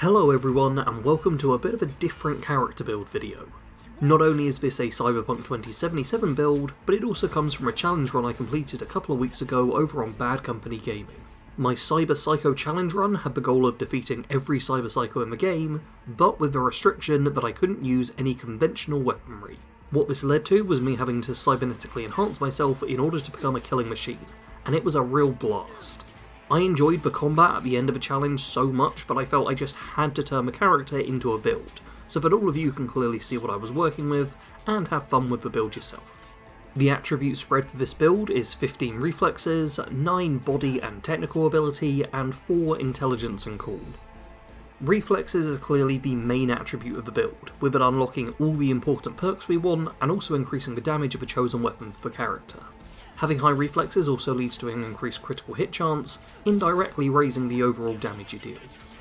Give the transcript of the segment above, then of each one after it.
Hello everyone, and welcome to a bit of a different character build video. Not only is this a Cyberpunk 2077 build, but it also comes from a challenge run I completed a couple of weeks ago over on Bad Company Gaming. My Cyber Psycho challenge run had the goal of defeating every Cyber Psycho in the game, but with the restriction that I couldn't use any conventional weaponry. What this led to was me having to cybernetically enhance myself in order to become a killing machine, and it was a real blast. I enjoyed the combat at the end of the challenge so much that I felt I just had to turn the character into a build, so that all of you can clearly see what I was working with, and have fun with the build yourself. The attribute spread for this build is 15 reflexes, 9 body and technical ability, and 4 intelligence and cool. Reflexes is clearly the main attribute of the build, with it unlocking all the important perks we want, and also increasing the damage of a chosen weapon for the character. Having high reflexes also leads to an increased critical hit chance, indirectly raising the overall damage you deal.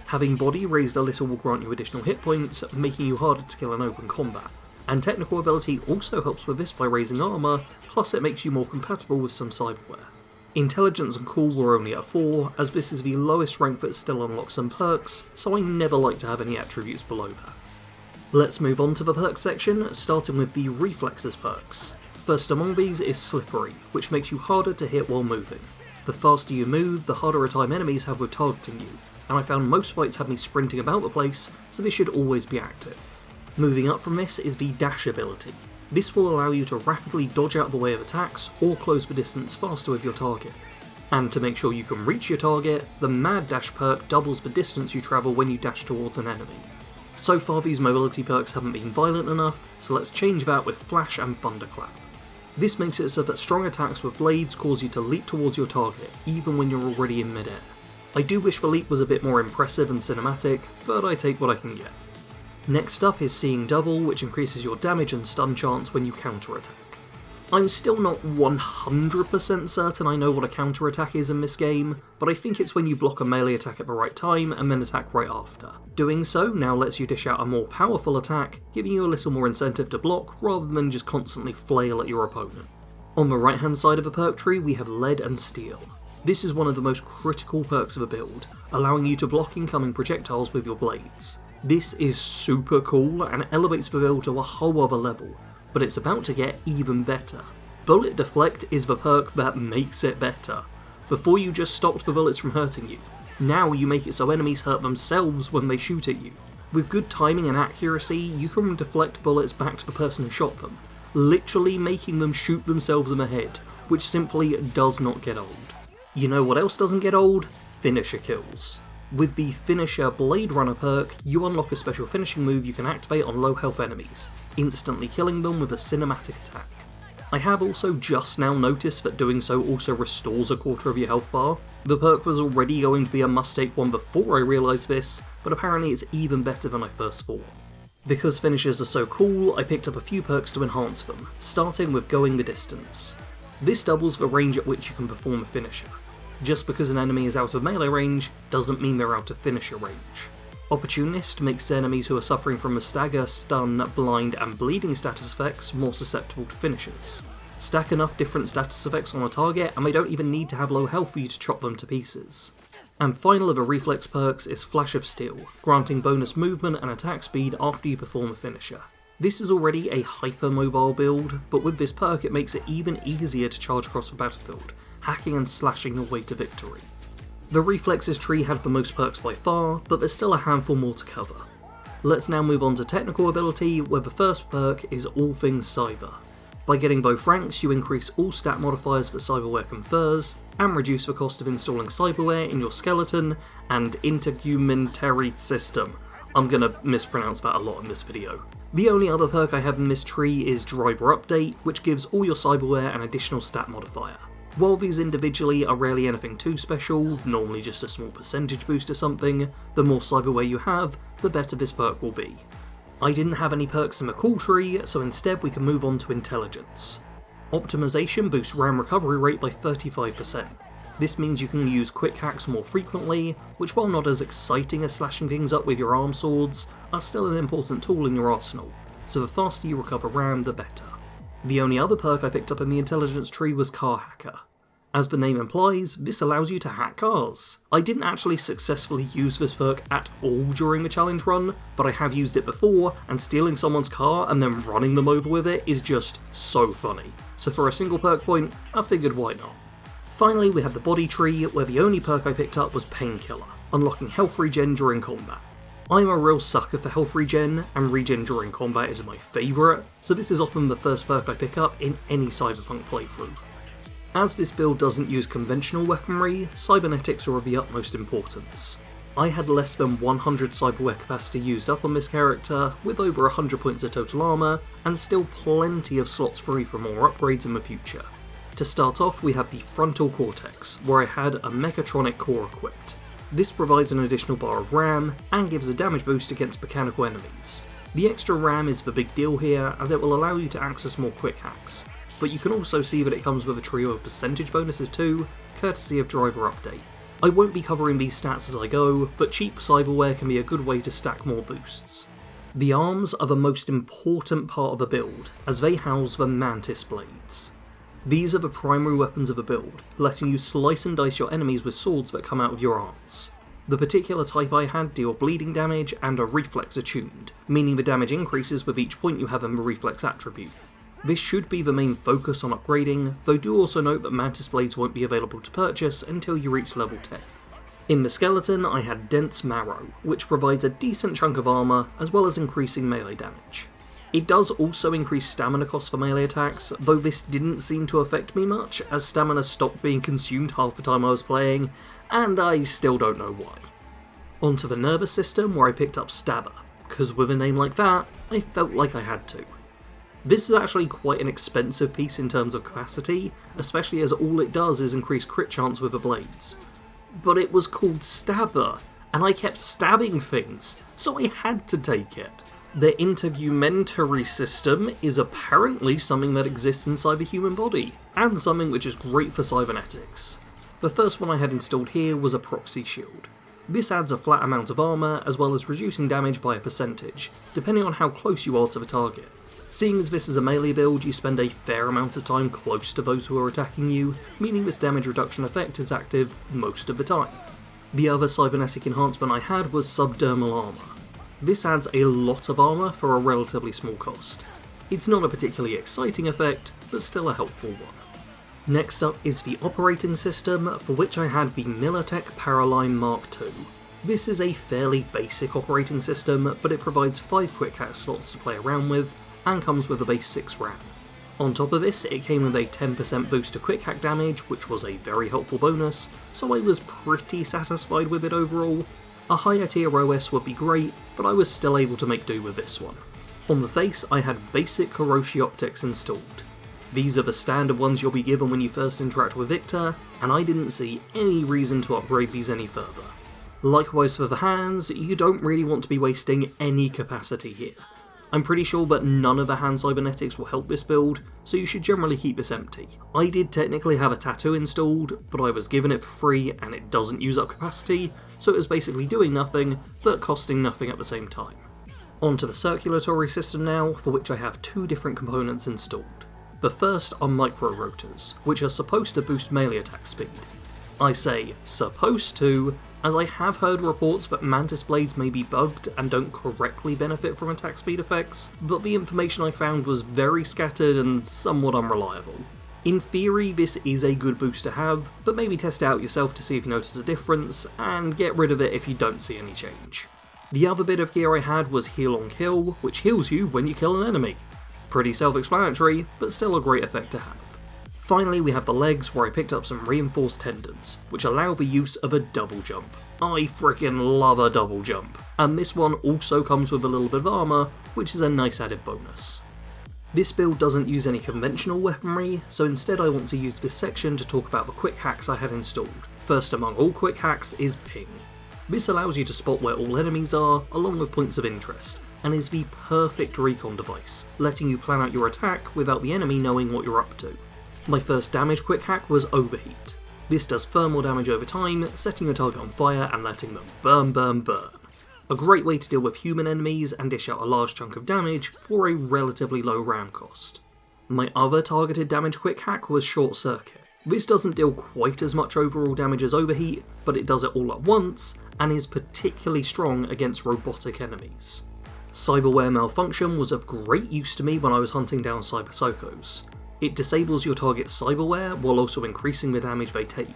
Having body raised a little will grant you additional hit points, making you harder to kill in open combat. And technical ability also helps with this by raising armour, plus it makes you more compatible with some cyberware. Intelligence and cool were only at 4, as this is the lowest rank that still unlocks some perks, so I never like to have any attributes below that. Let's move on to the perks section, starting with the reflexes perks. First among these is Slippery, which makes you harder to hit while moving. The faster you move, the harder a time enemies have with targeting you, and I found most fights have me sprinting about the place, so this should always be active. Moving up from this is the Dash ability. This will allow you to rapidly dodge out the way of attacks, or close the distance faster with your target. And to make sure you can reach your target, the Mad Dash perk doubles the distance you travel when you dash towards an enemy. So far these mobility perks haven't been violent enough, so let's change that with Flash and Thunderclap. This makes it so that strong attacks with blades cause you to leap towards your target, even when you're already in midair. I do wish the leap was a bit more impressive and cinematic, but I take what I can get. Next up is Seeing Double, which increases your damage and stun chance when you counterattack. I'm still not 100% certain I know what a counterattack is in this game, but I think it's when you block a melee attack at the right time and then attack right after. Doing so now lets you dish out a more powerful attack, giving you a little more incentive to block rather than just constantly flail at your opponent. On the right hand side of the perk tree we have Lead and Steel. This is one of the most critical perks of a build, allowing you to block incoming projectiles with your blades. This is super cool and elevates the build to a whole other level, but it's about to get even better. Bullet Deflect is the perk that makes it better. Before you just stopped the bullets from hurting you, now you make it so enemies hurt themselves when they shoot at you. With good timing and accuracy, you can deflect bullets back to the person who shot them, literally making them shoot themselves in the head, which simply does not get old. You know what else doesn't get old? Finisher kills. With the Finisher Blade Runner perk, you unlock a special finishing move you can activate on low health enemies, instantly killing them with a cinematic attack. I have also just now noticed that doing so also restores a quarter of your health bar. The perk was already going to be a must-take one before I realised this, but apparently it's even better than I first thought. Because finishers are so cool, I picked up a few perks to enhance them, starting with Going the Distance. This doubles the range at which you can perform a finisher. Just because an enemy is out of melee range doesn't mean they're out of finisher range. Opportunist makes enemies who are suffering from the stagger, stun, blind and bleeding status effects more susceptible to finishers. Stack enough different status effects on a target and they don't even need to have low health for you to chop them to pieces. And final of the reflex perks is Flash of Steel, granting bonus movement and attack speed after you perform a finisher. This is already a hyper-mobile build, but with this perk it makes it even easier to charge across the battlefield, hacking and slashing your way to victory. The reflexes tree had the most perks by far, but there's still a handful more to cover. Let's now move on to technical ability, where the first perk is All Things Cyber. By getting both ranks, you increase all stat modifiers that cyberware confers, and reduce the cost of installing cyberware in your skeleton and integumentary system. I'm gonna mispronounce that a lot in this video. The only other perk I have in this tree is Driver Update, which gives all your cyberware an additional stat modifier. While these individually are rarely anything too special, normally just a small percentage boost or something, the more cyberware you have, the better this perk will be. I didn't have any perks in the cool tree, so instead we can move on to Intelligence. Optimization boosts RAM recovery rate by 35%. This means you can use Quickhacks more frequently, which while not as exciting as slashing things up with your arm swords, are still an important tool in your arsenal, so the faster you recover RAM the better. The only other perk I picked up in the intelligence tree was Car Hacker. As the name implies, this allows you to hack cars. I didn't actually successfully use this perk at all during the challenge run, but I have used it before, and stealing someone's car and then running them over with it is just so funny. So for a single perk point, I figured why not. Finally, we have the body tree, where the only perk I picked up was Painkiller, unlocking health regen during combat. I'm a real sucker for health regen, and regen during combat is my favourite, so this is often the first perk I pick up in any Cyberpunk playthrough. As this build doesn't use conventional weaponry, cybernetics are of the utmost importance. I had less than 100 cyberware capacity used up on this character, with over 100 points of total armour, and still plenty of slots free for more upgrades in the future. To start off, we have the frontal cortex, where I had a mechatronic core equipped. This provides an additional bar of RAM, and gives a damage boost against mechanical enemies. The extra RAM is the big deal here, as it will allow you to access more Quickhacks, but you can also see that it comes with a trio of percentage bonuses too, courtesy of Driver Update. I won't be covering these stats as I go, but cheap cyberware can be a good way to stack more boosts. The arms are the most important part of the build, as they house the Mantis Blades. These are the primary weapons of the build, letting you slice and dice your enemies with swords that come out of your arms. The particular type I had deal bleeding damage and are reflex attuned, meaning the damage increases with each point you have in the reflex attribute. This should be the main focus on upgrading, though do also note that Mantis Blades won't be available to purchase until you reach level 10. In the skeleton, I had Dense Marrow, which provides a decent chunk of armour, as well as increasing melee damage. It does also increase stamina costs for melee attacks, though this didn't seem to affect me much, as stamina stopped being consumed half the time I was playing, and I still don't know why. Onto the nervous system, where I picked up Stabber, because with a name like that, I felt like I had to. This is actually quite an expensive piece in terms of capacity, especially as all it does is increase crit chance with the blades. But it was called Stabber, and I kept stabbing things, so I had to take it. The integumentary system is apparently something that exists inside the human body, and something which is great for cybernetics. The first one I had installed here was a proxy shield. This adds a flat amount of armour, as well as reducing damage by a percentage, depending on how close you are to the target. Seeing as this is a melee build, you spend a fair amount of time close to those who are attacking you, meaning this damage reduction effect is active most of the time. The other cybernetic enhancement I had was subdermal armour. This adds a lot of armour for a relatively small cost. It's not a particularly exciting effect, but still a helpful one. Next up is the operating system, for which I had the Militech Paraline Mark II. This is a fairly basic operating system, but it provides 5 Quickhack slots to play around with, and comes with a base 6 RAM. On top of this, it came with a 10% boost to Quickhack damage, which was a very helpful bonus, so I was pretty satisfied with it overall. A higher tier OS would be great, but I was still able to make do with this one. On the face, I had basic Kiroshi optics installed. These are the standard ones you'll be given when you first interact with Victor, and I didn't see any reason to upgrade these any further. Likewise for the hands, you don't really want to be wasting any capacity here. I'm pretty sure that none of the hand cybernetics will help this build, so you should generally keep this empty. I did technically have a tattoo installed, but I was given it for free and it doesn't use up capacity, so it was basically doing nothing, but costing nothing at the same time. Onto the circulatory system now, for which I have 2 different components installed. The first are micro rotors, which are supposed to boost melee attack speed. I say supposed to, as I have heard reports that Mantis Blades may be bugged and don't correctly benefit from attack speed effects, but the information I found was very scattered and somewhat unreliable. In theory, this is a good boost to have, but maybe test it out yourself to see if you notice a difference, and get rid of it if you don't see any change. The other bit of gear I had was Heal on Kill, which heals you when you kill an enemy. Pretty self-explanatory, but still a great effect to have. Finally, we have the legs, where I picked up some reinforced tendons, which allow the use of a double jump. I frickin' love a double jump, and this one also comes with a little bit of armour, which is a nice added bonus. This build doesn't use any conventional weaponry, so instead I want to use this section to talk about the Quickhacks I had installed. First among all Quickhacks is Ping. This allows you to spot where all enemies are, along with points of interest, and is the perfect recon device, letting you plan out your attack without the enemy knowing what you're up to. My first damage Quickhack was Overheat. This does thermal damage over time, setting your target on fire and letting them burn, burn, burn. A great way to deal with human enemies and dish out a large chunk of damage for a relatively low RAM cost. My other targeted damage Quickhack was Short Circuit. This doesn't deal quite as much overall damage as Overheat, but it does it all at once, and is particularly strong against robotic enemies. Cyberware Malfunction was of great use to me when I was hunting down cyber psychos. It disables your target's cyberware while also increasing the damage they take.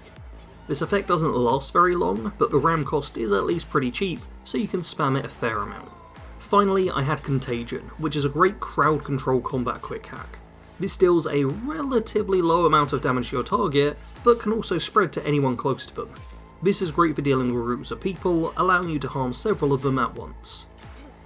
This effect doesn't last very long, but the RAM cost is at least pretty cheap, so you can spam it a fair amount. Finally, I had Contagion, which is a great crowd control combat quick hack. This deals a relatively low amount of damage to your target, but can also spread to anyone close to them. This is great for dealing with groups of people, allowing you to harm several of them at once.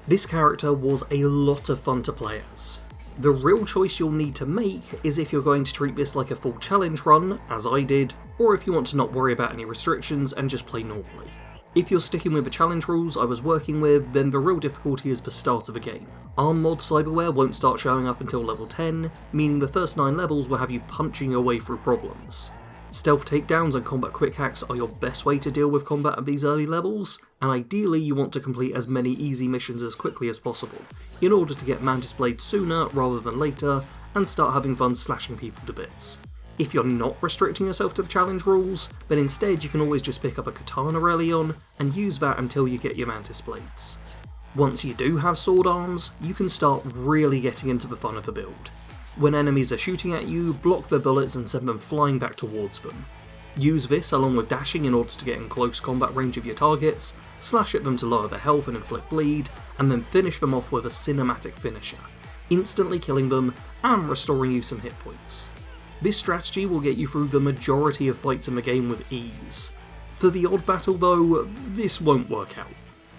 This character was a lot of fun to play as. The real choice you'll need to make is if you're going to treat this like a full challenge run, as I did, or if you want to not worry about any restrictions and just play normally. If you're sticking with the challenge rules I was working with, then the real difficulty is the start of the game. ARM mod cyberware won't start showing up until level 10, meaning the first 9 levels will have you punching your way through problems. Stealth takedowns and combat quick hacks are your best way to deal with combat at these early levels, and ideally you want to complete as many easy missions as quickly as possible, in order to get Mantis Blade sooner rather than later, and start having fun slashing people to bits. If you're not restricting yourself to the challenge rules, then instead you can always just pick up a katana early on, and use that until you get your Mantis Blades. Once you do have sword arms, you can start really getting into the fun of the build. When enemies are shooting at you, block their bullets and send them flying back towards them. Use this along with dashing in order to get in close combat range of your targets, slash at them to lower their health and inflict bleed, and then finish them off with a cinematic finisher, instantly killing them and restoring you some hit points. This strategy will get you through the majority of fights in the game with ease. For the odd battle though, this won't work out.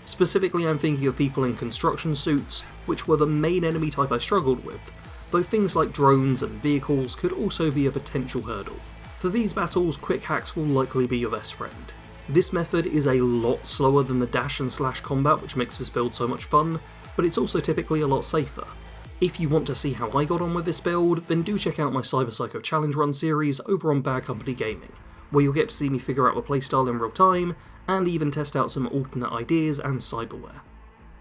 Specifically I'm thinking of people in construction suits, which were the main enemy type I struggled with, though things like drones and vehicles could also be a potential hurdle. For these battles, quick hacks will likely be your best friend. This method is a lot slower than the dash and slash combat which makes this build so much fun, but it's also typically a lot safer. If you want to see how I got on with this build, then do check out my Cyber Psycho Challenge Run series over on Bad Company Gaming, where you'll get to see me figure out the playstyle in real time, and even test out some alternate ideas and cyberware.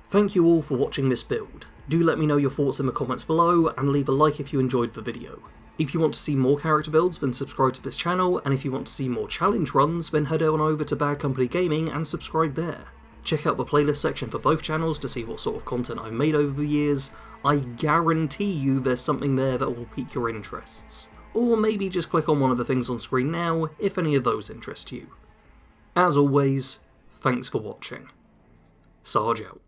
Thank you all for watching this build. Do let me know your thoughts in the comments below, and leave a like if you enjoyed the video. If you want to see more character builds, then subscribe to this channel, and if you want to see more challenge runs, then head on over to Bad Company Gaming and subscribe there. Check out the playlist section for both channels to see what sort of content I've made over the years. I guarantee you there's something there that will pique your interests. Or maybe just click on one of the things on screen now if any of those interest you. As always, thanks for watching. Sarge out.